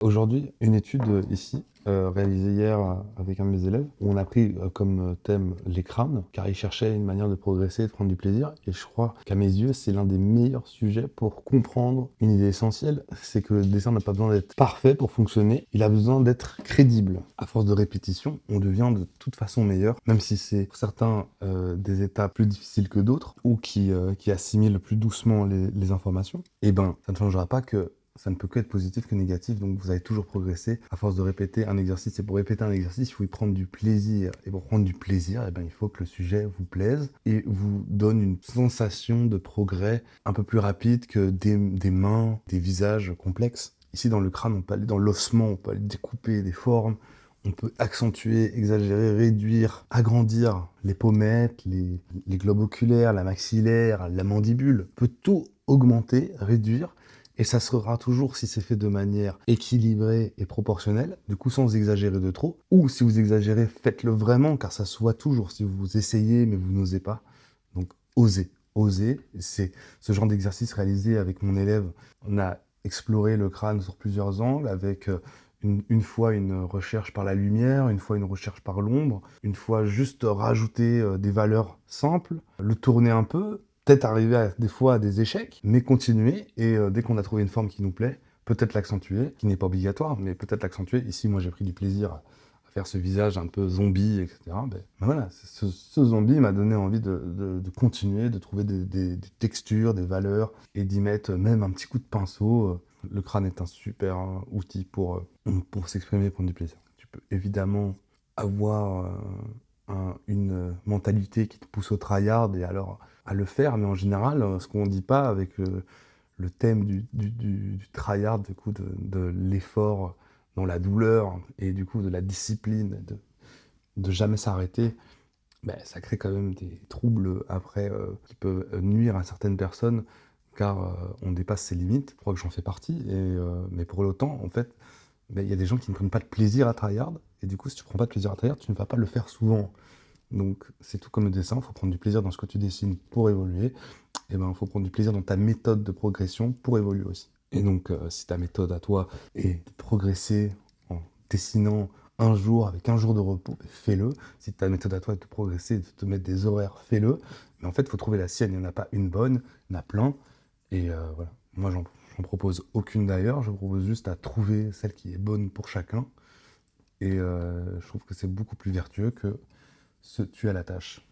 Aujourd'hui, une étude ici, réalisée hier avec un de mes élèves, où on a pris comme thème les crânes, car il cherchait une manière de progresser et de prendre du plaisir. Et je crois qu'à mes yeux, c'est l'un des meilleurs sujets pour comprendre une idée essentielle, c'est que le dessin n'a pas besoin d'être parfait pour fonctionner, il a besoin d'être crédible. À force de répétition, on devient de toute façon meilleur, même si c'est pour certains des étapes plus difficiles que d'autres, ou qui assimilent plus doucement les informations. Et ben, ça ne changera pas que ça ne peut que être positif que négatif, donc vous allez toujours progresser à force de répéter un exercice. Et pour répéter un exercice, il faut y prendre du plaisir. Et pour prendre du plaisir, eh ben, il faut que le sujet vous plaise et vous donne une sensation de progrès un peu plus rapide que des mains, des visages complexes. Ici, dans le crâne, on peut aller dans l'ossement, on peut aller découper des formes, on peut accentuer, exagérer, réduire, agrandir les pommettes, les globes oculaires, la maxillaire, la mandibule. On peut tout augmenter, réduire. Et ça sera toujours si c'est fait de manière équilibrée et proportionnelle, du coup sans exagérer de trop. Ou si vous exagérez, faites-le vraiment, car ça se voit toujours si vous essayez mais vous n'osez pas. Donc osez, osez. C'est ce genre d'exercice réalisé avec mon élève. On a exploré le crâne sur plusieurs angles, avec une fois une recherche par la lumière, une fois une recherche par l'ombre, une fois juste rajouter des valeurs simples, le tourner un peu, peut-être arriver des fois à des échecs, mais continuer, et dès qu'on a trouvé une forme qui nous plaît, peut-être l'accentuer, qui n'est pas obligatoire, mais peut-être l'accentuer. Ici, moi, j'ai pris du plaisir à faire ce visage un peu zombie, etc. Ben voilà, ce zombie m'a donné envie de continuer, de trouver des textures, des valeurs, et d'y mettre même un petit coup de pinceau. Le crâne est un super outil pour s'exprimer, prendre du plaisir. Tu peux évidemment avoir une mentalité qui te pousse au tryhard et alors à le faire, mais en général, ce qu'on ne dit pas avec le thème du tryhard, du coup, de l'effort dans la douleur et du coup de la discipline, de jamais s'arrêter, ben, ça crée quand même des troubles après qui peuvent nuire à certaines personnes car on dépasse ses limites. Je crois que j'en fais partie, mais pour autant, en fait, ben, il y a des gens qui ne prennent pas de plaisir à tryhard et du coup, si tu prends pas de plaisir à tryhard, tu ne vas pas le faire souvent. Donc, c'est tout comme le dessin, il faut prendre du plaisir dans ce que tu dessines pour évoluer. Et ben, il faut prendre du plaisir dans ta méthode de progression pour évoluer aussi. Et donc, si ta méthode à toi est de progresser en dessinant un jour avec un jour de repos, ben, fais-le. Si ta méthode à toi est de progresser, de te mettre des horaires, fais-le. Mais en fait, il faut trouver la sienne. Il n'y en a pas une bonne, il y en a plein. Et voilà. Moi, j'en propose aucune d'ailleurs. Je propose juste à trouver celle qui est bonne pour chacun. Et je trouve que c'est beaucoup plus vertueux que se tuer à la tâche.